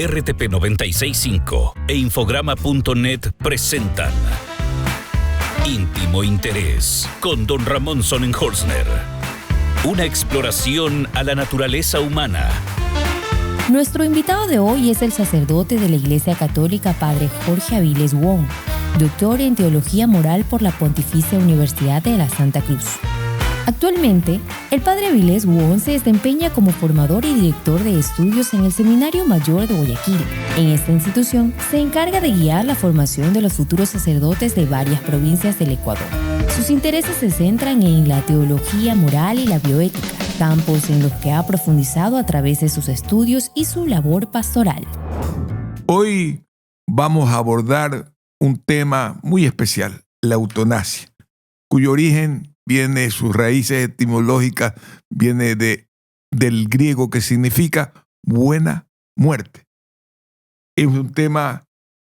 RTP 965 e Infograma.net presentan Íntimo Interés con Don Ramón Sonnenholzner. Una exploración a la naturaleza humana. Nuestro invitado de hoy es el sacerdote de la Iglesia Católica, Padre Jorge Avilés Wong, doctor en Teología Moral por la Pontificia Universidad de la Santa Cruz. Actualmente, el Padre Avilés Wong se desempeña como formador y director de estudios en el Seminario Mayor de Guayaquil. En esta institución se encarga de guiar la formación de los futuros sacerdotes de varias provincias del Ecuador. Sus intereses se centran en la teología moral y la bioética, campos en los que ha profundizado a través de sus estudios y su labor pastoral. Hoy vamos a abordar un tema muy especial, la eutanasia, cuyo origen viene, sus raíces etimológicas, viene del griego que significa buena muerte. Es un tema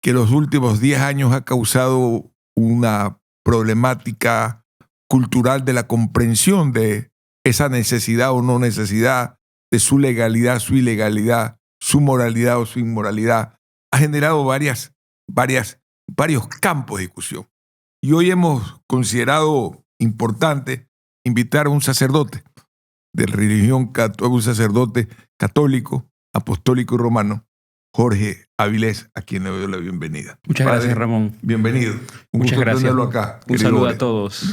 que los últimos 10 años ha causado una problemática cultural de la comprensión de esa necesidad o no necesidad, de su legalidad, su ilegalidad, su moralidad o su inmoralidad. Ha generado varios campos de discusión. Y hoy hemos considerado importante invitar a un sacerdote de religión, un sacerdote católico, apostólico y romano, Jorge Avilés, a quien le doy la bienvenida. Muchas gracias, Ramón. Bienvenido. Muchas gracias. Tenerlo acá. Un saludo a todos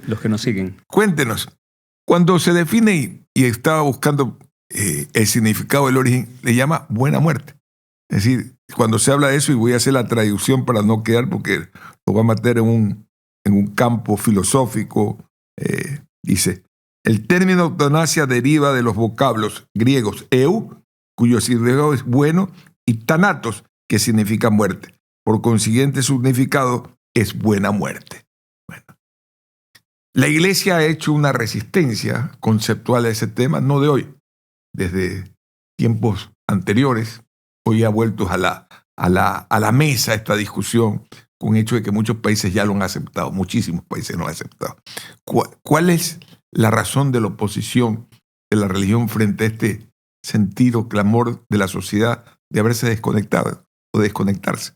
los que nos siguen. Cuéntenos, cuando se define y estaba buscando el significado del origen, le llama buena muerte. Es decir, cuando se habla de eso, y voy a hacer la traducción para no quedar, porque lo voy a meter en un campo filosófico, dice, el término eutanasia deriva de los vocablos griegos eu, cuyo significado es bueno, y thanatos, que significa muerte. Por consiguiente, su significado es buena muerte. Bueno. La Iglesia ha hecho una resistencia conceptual a ese tema, no de hoy, desde tiempos anteriores. Hoy ha vuelto a la mesa esta discusión, con el hecho de que muchos países ya lo han aceptado, muchísimos países lo han aceptado. ¿Cuál es la razón de la oposición de la religión frente a este sentido, clamor de la sociedad de haberse desconectado o desconectarse?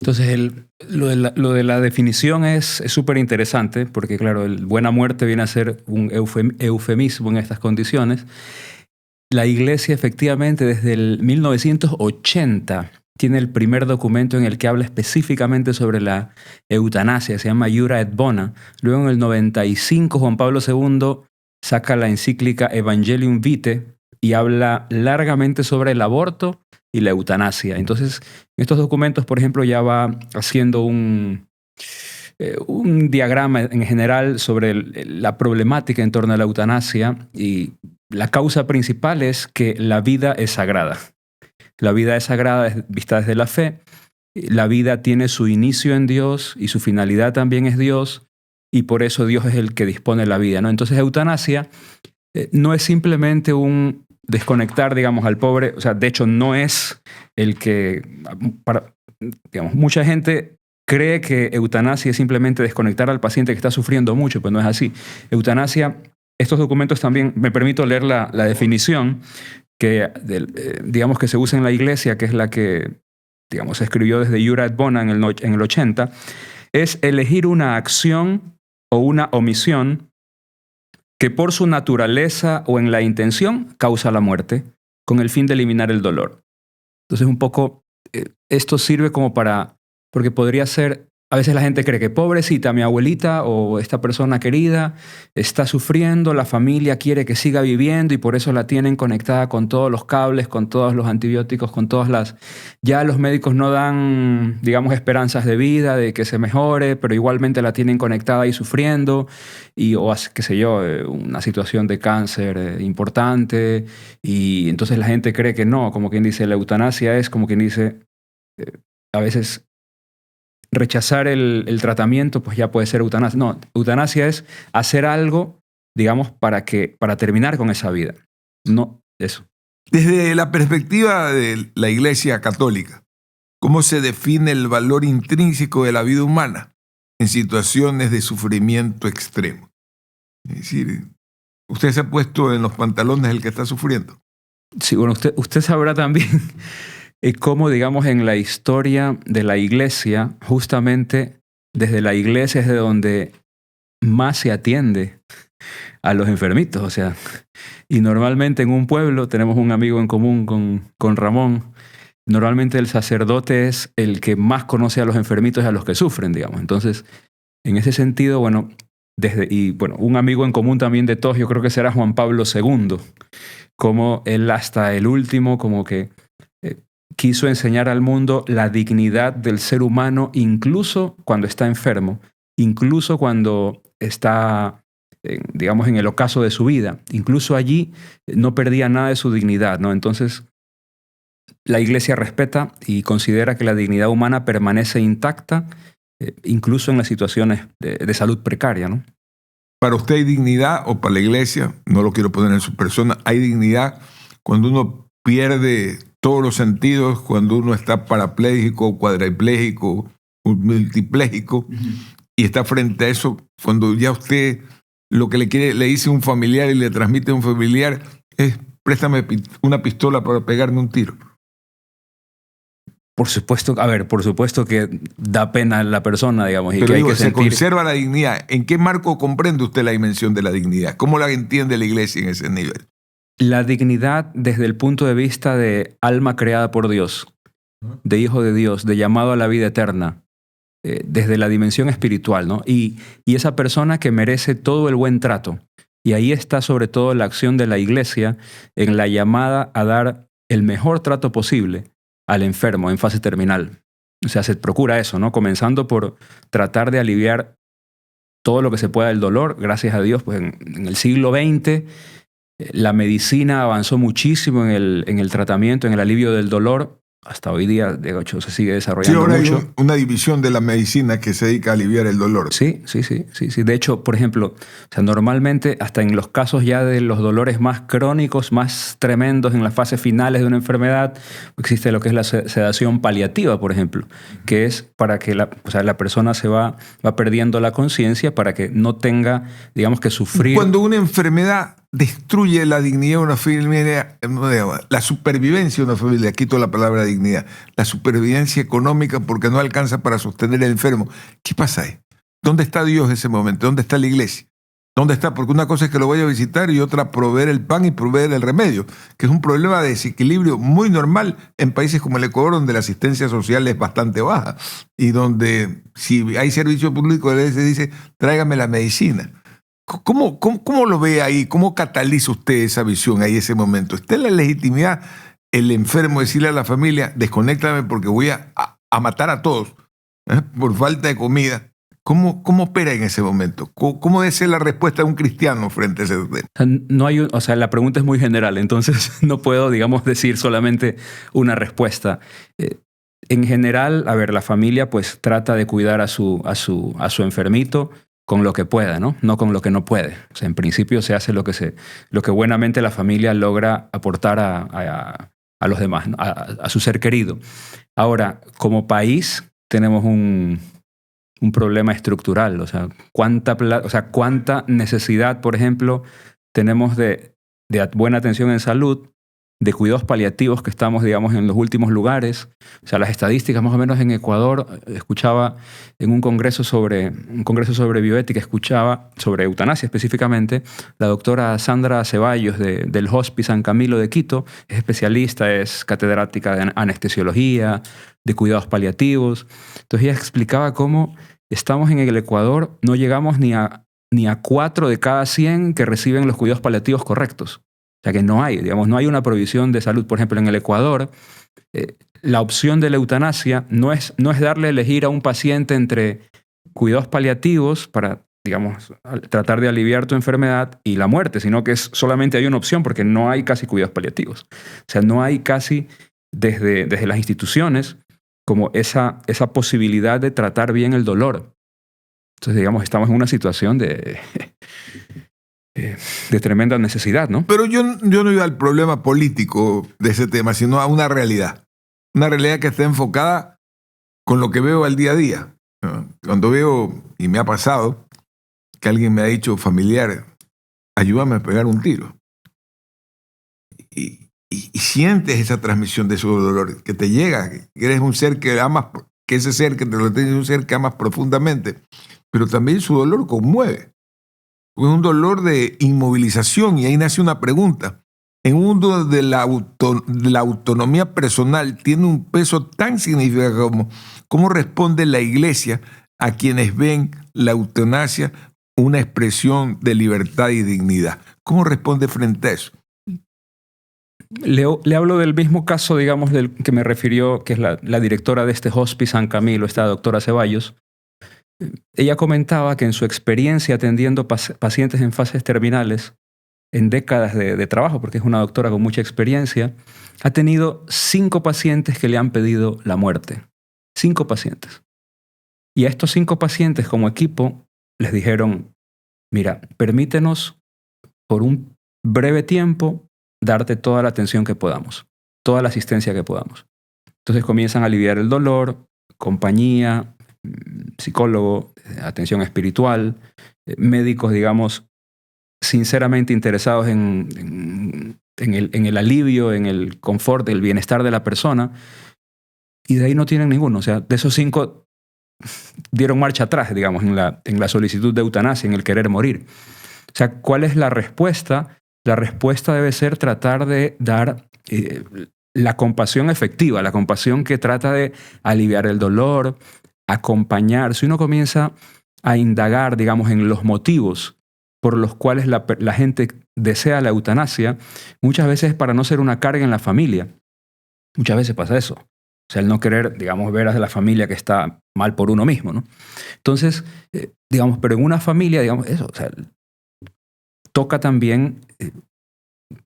Entonces, lo de la definición es súper interesante, porque claro, buena muerte viene a ser un eufemismo en estas condiciones. La Iglesia, efectivamente, desde el 1980 tiene el primer documento en el que habla específicamente sobre la eutanasia, se llama Iura et Bona. Luego, en el 95, Juan Pablo II saca la encíclica Evangelium Vitae y habla largamente sobre el aborto y la eutanasia. Entonces, en estos documentos, por ejemplo, ya va haciendo un diagrama en general sobre la problemática en torno a la eutanasia, y la causa principal es que la vida es sagrada. La vida es sagrada vista desde la fe. La vida tiene su inicio en Dios y su finalidad también es Dios, y por eso Dios es el que dispone la vida, ¿no? Entonces, eutanasia no es simplemente un desconectar, digamos, al pobre. O sea, de hecho, no es el que... mucha gente cree que eutanasia es simplemente desconectar al paciente que está sufriendo mucho, pues no es así. Eutanasia, estos documentos también, me permito leer la definición que, digamos, que se usa en la Iglesia, que es la que, digamos, se escribió desde Iura et Bona en el 80, es elegir una acción o una omisión que por su naturaleza o en la intención causa la muerte, con el fin de eliminar el dolor. Entonces, un poco, esto sirve como porque podría ser, a veces la gente cree que pobrecita, mi abuelita o esta persona querida está sufriendo, la familia quiere que siga viviendo y por eso la tienen conectada con todos los cables, con todos los antibióticos, con todas las... Ya los médicos no dan, digamos, esperanzas de vida, de que se mejore, pero igualmente la tienen conectada y sufriendo, o qué sé yo, una situación de cáncer importante, y entonces la gente cree que no, como quien dice, la eutanasia es como quien dice, a veces... rechazar el tratamiento, pues ya puede ser eutanasia. No, eutanasia es hacer algo, digamos, para terminar con esa vida. No, eso. Desde la perspectiva de la Iglesia Católica, ¿cómo se define el valor intrínseco de la vida humana en situaciones de sufrimiento extremo? Es decir, ¿usted se ha puesto en los pantalones del que está sufriendo? Sí, bueno, usted sabrá también cómo, digamos, en la historia de la iglesia, justamente desde la iglesia es de donde más se atiende a los enfermitos. O sea, y normalmente en un pueblo, tenemos un amigo en común con Ramón, normalmente el sacerdote es el que más conoce a los enfermitos y a los que sufren, digamos. Entonces, en ese sentido, bueno, un amigo en común también de todos, yo creo que será Juan Pablo II, como él hasta el último como que quiso enseñar al mundo la dignidad del ser humano, incluso cuando está enfermo, incluso cuando está, digamos, en el ocaso de su vida. Incluso allí no perdía nada de su dignidad, ¿no? Entonces, la Iglesia respeta y considera que la dignidad humana permanece intacta, incluso en las situaciones de salud precaria, ¿no? Para usted hay dignidad, o para la Iglesia, no lo quiero poner en su persona, hay dignidad cuando uno pierde todos los sentidos, cuando uno está parapléjico, cuadrapléjico, multipléjico, y está frente a eso, cuando ya usted lo que le dice a un familiar y le transmite a un familiar es: préstame una pistola para pegarme un tiro. Por supuesto, por supuesto que da pena a la persona, digamos. Y pero que digo, hay que se sentir... conserva la dignidad. ¿En qué marco comprende usted la dimensión de la dignidad? ¿Cómo la entiende la Iglesia en ese nivel? La dignidad desde el punto de vista de alma creada por Dios, de hijo de Dios, de llamado a la vida eterna, desde la dimensión espiritual, ¿no? Y esa persona que merece todo el buen trato. Y ahí está sobre todo la acción de la Iglesia en la llamada a dar el mejor trato posible al enfermo en fase terminal. O sea, se procura eso, ¿no? Comenzando por tratar de aliviar todo lo que se pueda del dolor. Gracias a Dios, pues en el siglo XX la medicina avanzó muchísimo en el tratamiento, en el alivio del dolor. Hasta hoy día, de hecho, se sigue desarrollando ahora mucho. Hay una división de la medicina que se dedica a aliviar el dolor. Sí. De hecho, por ejemplo, o sea, normalmente, hasta en los casos ya de los dolores más crónicos, más tremendos, en las fases finales de una enfermedad, existe lo que es la sedación paliativa, por ejemplo, que es para que la persona se va perdiendo la conciencia para que no tenga, digamos, que sufrir. Cuando una enfermedad destruye la dignidad de una familia, la supervivencia de una familia, quito la palabra dignidad, la supervivencia económica porque no alcanza para sostener al enfermo. ¿Qué pasa ahí? ¿Dónde está Dios en ese momento? ¿Dónde está la Iglesia? ¿Dónde está? Porque una cosa es que lo vaya a visitar y otra proveer el pan y proveer el remedio, que es un problema de desequilibrio muy normal en países como el Ecuador, donde la asistencia social es bastante baja y donde si hay servicio público se dice: tráigame la medicina. ¿Cómo lo ve ahí? ¿Cómo cataliza usted esa visión ahí, ese momento? ¿Está en la legitimidad el enfermo decirle a la familia: desconéctame porque voy a matar a todos por falta de comida? ¿Cómo opera en ese momento? ¿Cómo debe ser la respuesta de un cristiano frente a ese tema? La pregunta es muy general, entonces no puedo, digamos, decir solamente una respuesta. En general, la familia pues trata de cuidar a su enfermito con lo que pueda, ¿no? No con lo que no puede. O sea, en principio se hace lo que buenamente la familia logra aportar a los demás, ¿no? a su ser querido. Ahora, como país tenemos un problema estructural. O sea, cuánta necesidad, por ejemplo, tenemos de buena atención en salud, de cuidados paliativos que estamos, digamos, en los últimos lugares. O sea, las estadísticas más o menos en Ecuador, escuchaba en un congreso sobre bioética, escuchaba sobre eutanasia específicamente, la doctora Sandra Ceballos del Hospice San Camilo de Quito, es especialista, es catedrática de anestesiología, de cuidados paliativos. Entonces ella explicaba cómo estamos en el Ecuador, no llegamos ni a 4 de cada 100 que reciben los cuidados paliativos correctos. O sea que no hay una provisión de salud. Por ejemplo, en el Ecuador, la opción de la eutanasia no es darle a elegir a un paciente entre cuidados paliativos para, digamos, tratar de aliviar tu enfermedad y la muerte, sino que solamente hay una opción porque no hay casi cuidados paliativos. O sea, no hay casi desde las instituciones como esa posibilidad de tratar bien el dolor. Entonces, digamos, estamos en una situación de tremenda necesidad, ¿no? Pero yo no iba al problema político de ese tema, sino a una realidad. Una realidad que está enfocada con lo que veo al día a día. Cuando veo, y me ha pasado, que alguien me ha dicho: familiar, ayúdame a pegar un tiro. Y y sientes esa transmisión de su dolor, que te llega, que eres un ser que amas, que ese ser que te lo tiene es un ser que amas profundamente, pero también su dolor conmueve. Es un dolor de inmovilización, y ahí nace una pregunta. En un mundo de la autonomía personal tiene un peso tan significativo como cómo responde la Iglesia a quienes ven la eutanasia una expresión de libertad y dignidad. ¿Cómo responde frente a eso? Le hablo del mismo caso, digamos, del que me refirió, que es la directora de este Hospice San Camilo, esta doctora Ceballos. Ella comentaba que en su experiencia atendiendo pacientes en fases terminales, en décadas de trabajo, porque es una doctora con mucha experiencia, ha tenido 5 pacientes que le han pedido la muerte. 5 pacientes. Y a estos 5 pacientes como equipo les dijeron, mira, permítenos por un breve tiempo darte toda la atención que podamos, toda la asistencia que podamos. Entonces comienzan a aliviar el dolor, compañía, psicólogo, atención espiritual, médicos, digamos, sinceramente interesados en el alivio, en el confort, el bienestar de la persona, y de ahí no tienen ninguno. O sea, de esos 5 dieron marcha atrás, digamos, en la solicitud de eutanasia, en el querer morir. O sea, ¿cuál es la respuesta? La respuesta debe ser tratar de dar la compasión efectiva, la compasión que trata de aliviar el dolor, acompañar. Si uno comienza a indagar, digamos, en los motivos por los cuales la gente desea la eutanasia, muchas veces es para no ser una carga en la familia. Muchas veces pasa eso. O sea, el no querer, digamos, ver a la familia que está mal por uno mismo, ¿no? Entonces, digamos, pero en una familia, digamos, eso, o sea, toca también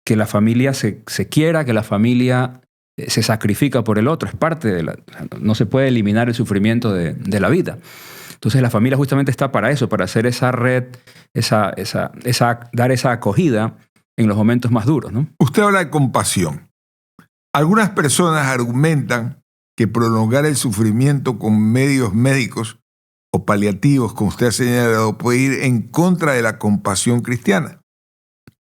que la familia se quiera, que la familia se sacrifica por el otro, es parte de no se puede eliminar el sufrimiento de la vida. Entonces la familia justamente está para eso, para hacer esa red, dar esa acogida en los momentos más duros, ¿no? Usted habla de compasión. Algunas personas argumentan que prolongar el sufrimiento con medios médicos o paliativos, como usted ha señalado, puede ir en contra de la compasión cristiana.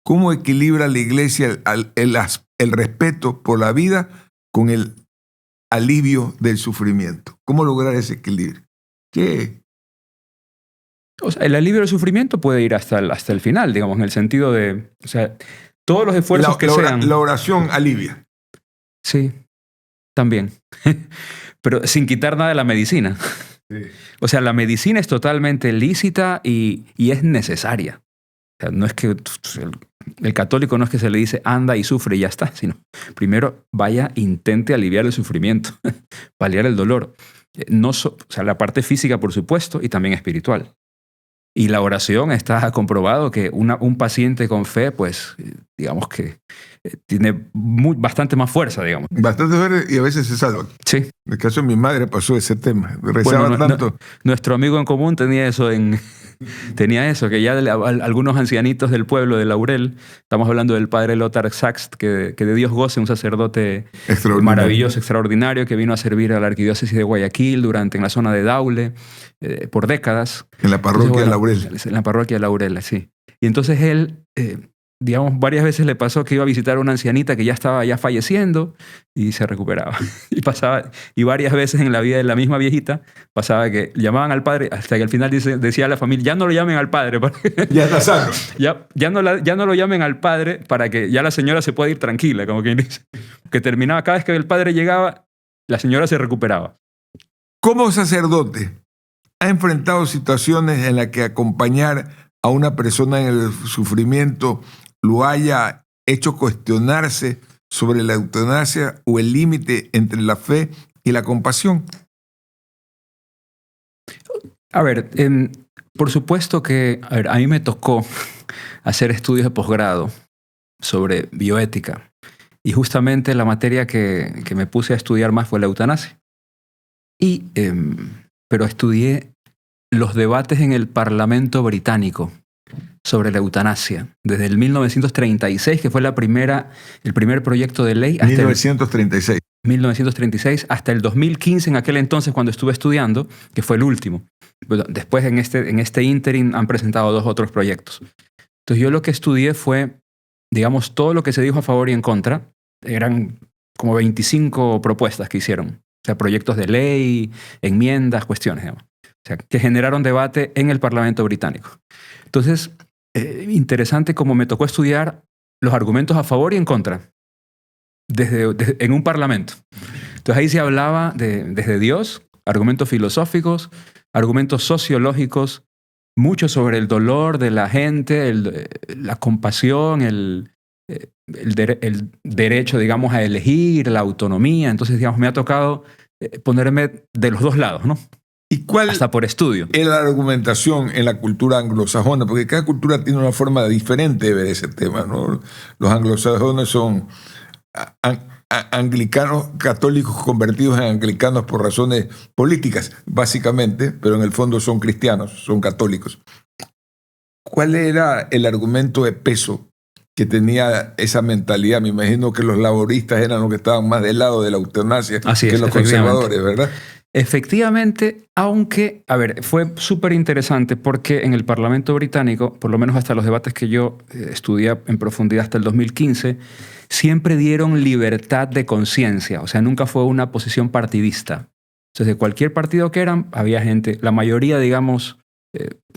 ¿Cómo equilibra la Iglesia el respeto por la vida con el alivio del sufrimiento? ¿Cómo lograr ese equilibrio? ¿Qué? O sea, el alivio del sufrimiento puede ir hasta el final, digamos, en el sentido de, o sea, todos los esfuerzos sean... La oración alivia. Sí, también. Pero sin quitar nada de la medicina. Sí. O sea, la medicina es totalmente lícita y es necesaria. O sea, no es que el católico no es que se le dice anda y sufre y ya está, sino primero vaya, intente aliviar el sufrimiento, paliar el dolor. O sea, la parte física, por supuesto, y también espiritual. Y la oración está comprobado que un paciente con fe, pues, digamos que tiene bastante más fuerza, digamos. Bastante fuerza y a veces se salva. Sí. En el caso de mi madre pasó ese tema. Rezaba tanto. Nuestro amigo en común tenía eso que ya algunos ancianitos del pueblo de Laurel, estamos hablando del padre Lothar Sachs, que de Dios goce, un sacerdote maravilloso, extraordinario, que vino a servir a la arquidiócesis de Guayaquil en la zona de Daule, por décadas. En la parroquia de Laurel. En la parroquia de Laurel, sí. Y entonces él, digamos, varias veces le pasó que iba a visitar a una ancianita que ya estaba falleciendo y se recuperaba. Y varias veces en la vida de la misma viejita pasaba que llamaban al padre, hasta que al final decía a la familia, ya no lo llamen al padre. Ya está sano. Ya no lo llamen al padre para que ya la señora se pueda ir tranquila, como quien dice. Que terminaba, cada vez que el padre llegaba, la señora se recuperaba. Como sacerdote, ¿ha enfrentado situaciones en las que acompañar a una persona en el sufrimiento lo haya hecho cuestionarse sobre la eutanasia o el límite entre la fe y la compasión? A ver, por supuesto que a mí me tocó hacer estudios de posgrado sobre bioética y justamente la materia que me puse a estudiar más fue la eutanasia. Pero estudié los debates en el Parlamento británico sobre la eutanasia, desde el 1936, que fue el primer proyecto de ley. 1936, hasta el 2015, en aquel entonces cuando estuve estudiando, que fue el último. Después en este ínterin han presentado 2 otros proyectos. Entonces yo lo que estudié fue, digamos, todo lo que se dijo a favor y en contra, eran como 25 propuestas que hicieron. O sea, proyectos de ley, enmiendas, cuestiones, digamos. O sea, que generaron debate en el Parlamento británico. Entonces, interesante como me tocó estudiar los argumentos a favor y en contra en un parlamento. Entonces ahí se hablaba desde Dios, argumentos filosóficos, argumentos sociológicos, mucho sobre el dolor de la gente, la compasión, el derecho, digamos, a elegir, la autonomía. Entonces, digamos, me ha tocado ponerme de los dos lados, ¿no? ¿Y cuál hasta por estudio es la argumentación en la cultura anglosajona? Porque cada cultura tiene una forma diferente de ver ese tema, ¿no? Los anglosajones son anglicanos, católicos convertidos en anglicanos por razones políticas, básicamente, pero en el fondo son cristianos, son católicos. ¿Cuál era el argumento de peso que tenía esa mentalidad? Me imagino que los laboristas eran los que estaban más del lado de la eutanasia que los conservadores, ¿verdad? Efectivamente, aunque, a ver, fue súper interesante porque en el Parlamento británico, por lo menos hasta los debates que yo estudié en profundidad hasta el 2015, siempre dieron libertad de conciencia, o sea, nunca fue una posición partidista. Entonces, de cualquier partido que eran, había gente, la mayoría, digamos,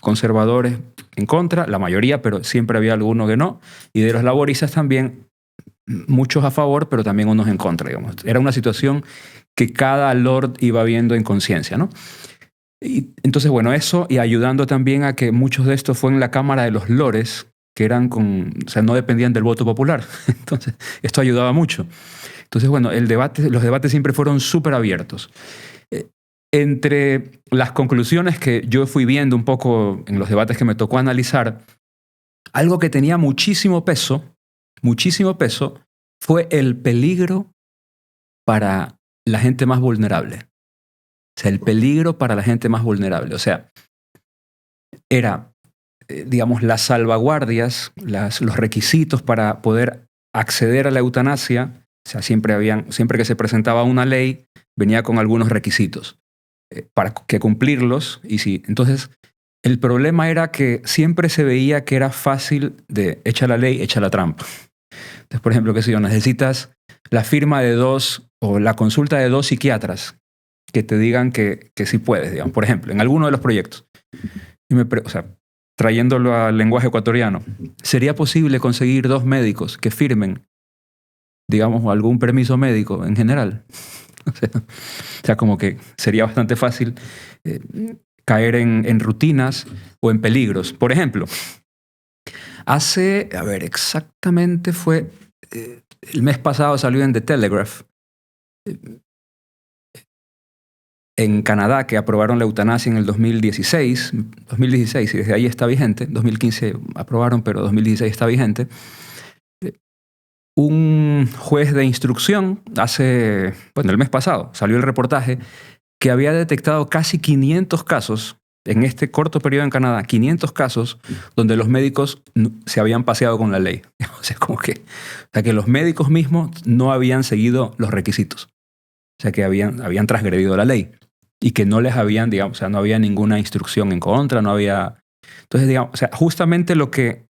conservadores en contra, la mayoría, pero siempre había alguno que no, y de los laboristas también, muchos a favor, pero también unos en contra, digamos. Era una situación que cada lord iba viendo en conciencia, ¿no? Y entonces, bueno, eso, y ayudando también a que muchos de estos fue en la Cámara de los Lores, que eran o sea, no dependían del voto popular. Entonces, esto ayudaba mucho. Entonces, bueno, los debates siempre fueron súper abiertos. Entre las conclusiones que yo fui viendo un poco en los debates que me tocó analizar, algo que tenía muchísimo peso, fue el peligro para la gente más vulnerable. O sea, el peligro para la gente más vulnerable. O sea, era, digamos, las salvaguardias, los requisitos para poder acceder a la eutanasia. O sea, siempre que se presentaba una ley, venía con algunos requisitos para que cumplirlos. Entonces, el problema era que siempre se veía que era fácil de echa la ley, echa la trampa. Entonces, por ejemplo, qué sé yo, necesitas la firma de 2 o la consulta de 2 psiquiatras que te digan que sí puedes, digamos, por ejemplo, en alguno de los proyectos. O sea, trayéndolo al lenguaje ecuatoriano, ¿sería posible conseguir 2 médicos que firmen, digamos, algún permiso médico en general? O sea, como que sería bastante fácil caer en rutinas o en peligros. Por ejemplo, exactamente fue el mes pasado salió en The Telegraph en Canadá, que aprobaron la eutanasia en el 2016, y desde ahí está vigente. 2015 aprobaron, pero 2016 está vigente. Un juez de instrucción el mes pasado salió el reportaje que había detectado casi 500 casos en este corto periodo en Canadá, 500 casos donde los médicos se habían paseado con la ley. O sea, que los médicos mismos no habían seguido los requisitos. O sea, que habían transgredido la ley y que no les habían, digamos, o sea, no había ninguna instrucción en contra, no había... Entonces, digamos, o sea, justamente lo que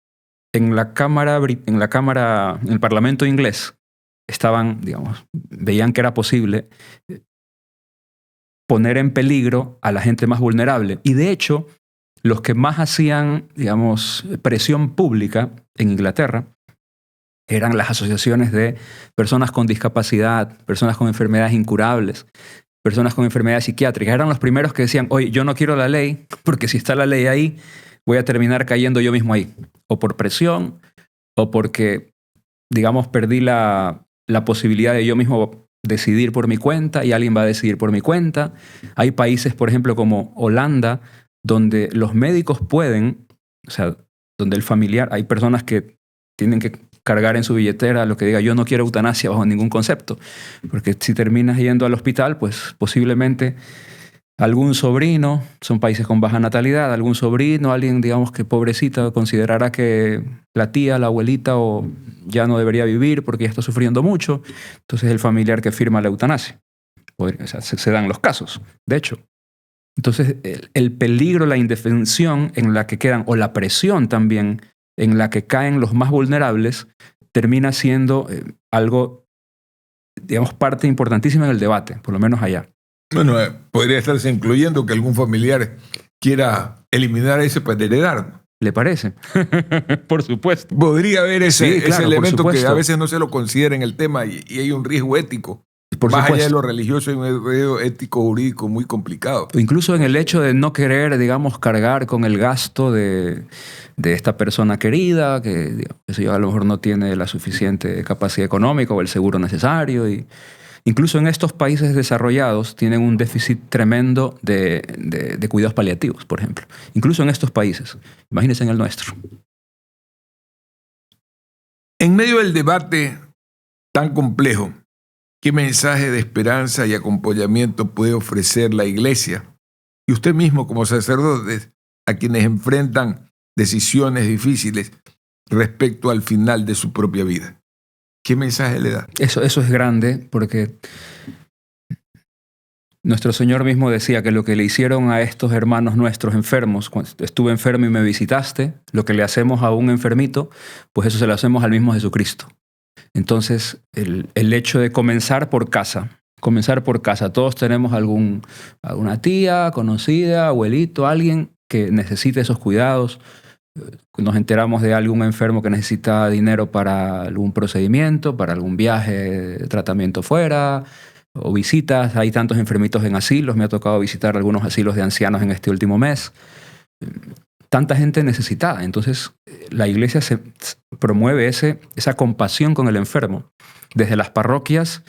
en el Parlamento inglés veían que era posible poner en peligro a la gente más vulnerable. Y de hecho, los que más hacían, digamos, presión pública en Inglaterra eran las asociaciones de personas con discapacidad, personas con enfermedades incurables, personas con enfermedades psiquiátricas. Eran los primeros que decían, oye, yo no quiero la ley, porque si está la ley ahí, voy a terminar cayendo yo mismo ahí. O por presión, o porque, digamos, perdí la posibilidad de yo mismo decidir por mi cuenta y alguien va a decidir por mi cuenta. Hay países, por ejemplo, como Holanda, donde los médicos pueden, o sea, donde el familiar, hay personas que tienen que cargar en su billetera lo que diga yo no quiero eutanasia bajo ningún concepto, porque si terminas yendo al hospital, pues posiblemente algún sobrino, son países con baja natalidad, algún sobrino, alguien, digamos, que pobrecita considerará que la tía, la abuelita ya no debería vivir porque ya está sufriendo mucho, entonces el familiar que firma la eutanasia. O sea, se dan los casos, de hecho. Entonces el peligro, la indefensión en la que quedan, o la presión también en la que caen los más vulnerables, termina siendo algo digamos, parte importantísima en el debate, por lo menos allá. Bueno, podría estarse incluyendo que algún familiar quiera eliminar ese para heredar. ¿Le parece? Por supuesto. Podría haber ese claro, elemento que a veces no se lo considera en el tema y hay un riesgo ético. Por Más supuesto. allá de lo religioso, hay un riesgo ético jurídico muy complicado. O incluso en el hecho de no querer, digamos, cargar con el gasto de esta persona querida, que digamos, a lo mejor no tiene la suficiente capacidad económica o el seguro necesario. Y incluso en estos países desarrollados tienen un déficit tremendo de cuidados paliativos, por ejemplo. Incluso en estos países. Imagínense en el nuestro. En medio del debate tan complejo, ¿qué mensaje de esperanza y acompañamiento puede ofrecer la Iglesia y usted mismo como sacerdote a quienes enfrentan decisiones difíciles respecto al final de su propia vida? ¿Qué mensaje le da? Eso es grande porque nuestro Señor mismo decía que lo que le hicieron a estos hermanos nuestros enfermos, cuando estuve enfermo y me visitaste, lo que le hacemos a un enfermito, pues eso se lo hacemos al mismo Jesucristo. Entonces, el hecho de comenzar por casa, todos tenemos alguna tía, conocida, abuelito, alguien que necesite esos cuidados. Nos enteramos de algún enfermo que necesita dinero para algún procedimiento, para algún viaje de tratamiento fuera, o visitas. Hay tantos enfermitos en asilos, me ha tocado visitar algunos asilos de ancianos en este último mes. Tanta gente necesitada. Entonces, la Iglesia promueve esa compasión con el enfermo. Desde las parroquias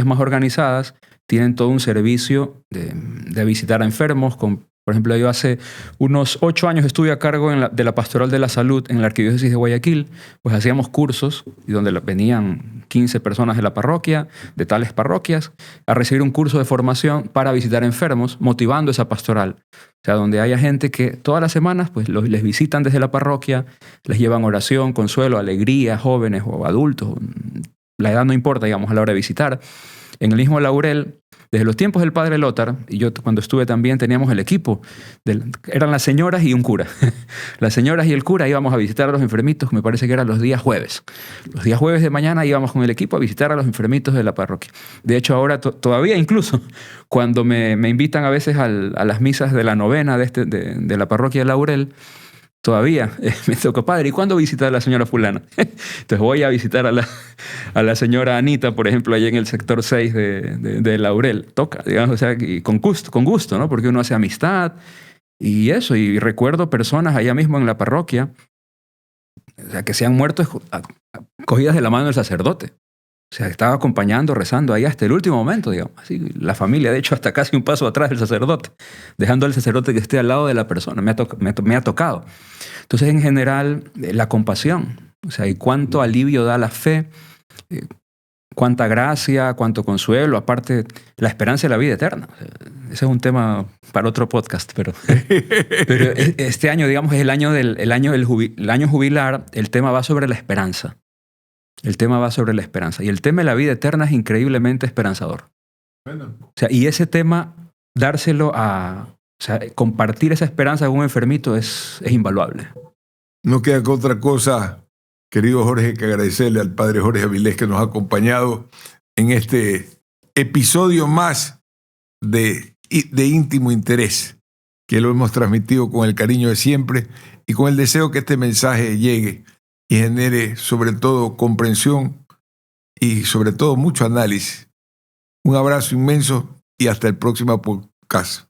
más organizadas tienen todo un servicio de visitar a enfermos. Por ejemplo, yo hace unos 8 años estuve a cargo de la Pastoral de la Salud en la Arquidiócesis de Guayaquil. Pues hacíamos cursos y donde venían 15 personas de la parroquia, de tales parroquias, a recibir un curso de formación para visitar enfermos, motivando esa pastoral. O sea, donde haya gente que todas las semanas pues, les visitan desde la parroquia, les llevan oración, consuelo, alegría, jóvenes o adultos. La edad no importa, digamos, a la hora de visitar. En el mismo Laurel, desde los tiempos del padre Lothar, y yo cuando estuve también teníamos el equipo, eran las señoras y un cura. Las señoras y el cura íbamos a visitar a los enfermitos, me parece que eran los días jueves. Los días jueves de mañana íbamos con el equipo a visitar a los enfermitos de la parroquia. De hecho, ahora todavía incluso, cuando me invitan a veces a las misas de la novena de la parroquia de Laurel, todavía me toca, padre, ¿y cuándo visita a la señora fulana? Entonces voy a visitar a la señora Anita, por ejemplo, allá en el sector 6 de Laurel. Toca, digamos, o sea, y con gusto, ¿no? Porque uno hace amistad y eso. Y recuerdo personas allá mismo en la parroquia, o sea, que se han muerto cogidas de la mano del sacerdote. O sea, estaba acompañando, rezando ahí hasta el último momento, digamos. Así, la familia, de hecho, hasta casi un paso atrás del sacerdote, dejando al sacerdote que esté al lado de la persona. Me ha tocado. Entonces, en general, la compasión. O sea, y cuánto alivio da la fe, cuánta gracia, cuánto consuelo, aparte, la esperanza de la vida eterna. O sea, ese es un tema para otro podcast, pero este año, digamos, es el año jubilar, el tema va sobre la esperanza. El tema va sobre la esperanza. Y el tema de la vida eterna es increíblemente esperanzador. Bueno. O sea, y ese tema, dárselo o sea, compartir esa esperanza con un enfermito es invaluable. No queda que otra cosa, querido Jorge, que agradecerle al padre Jorge Avilés que nos ha acompañado en este episodio más de íntimo interés, que lo hemos transmitido con el cariño de siempre y con el deseo que este mensaje llegue y genere sobre todo comprensión y sobre todo mucho análisis. Un abrazo inmenso y hasta el próximo podcast.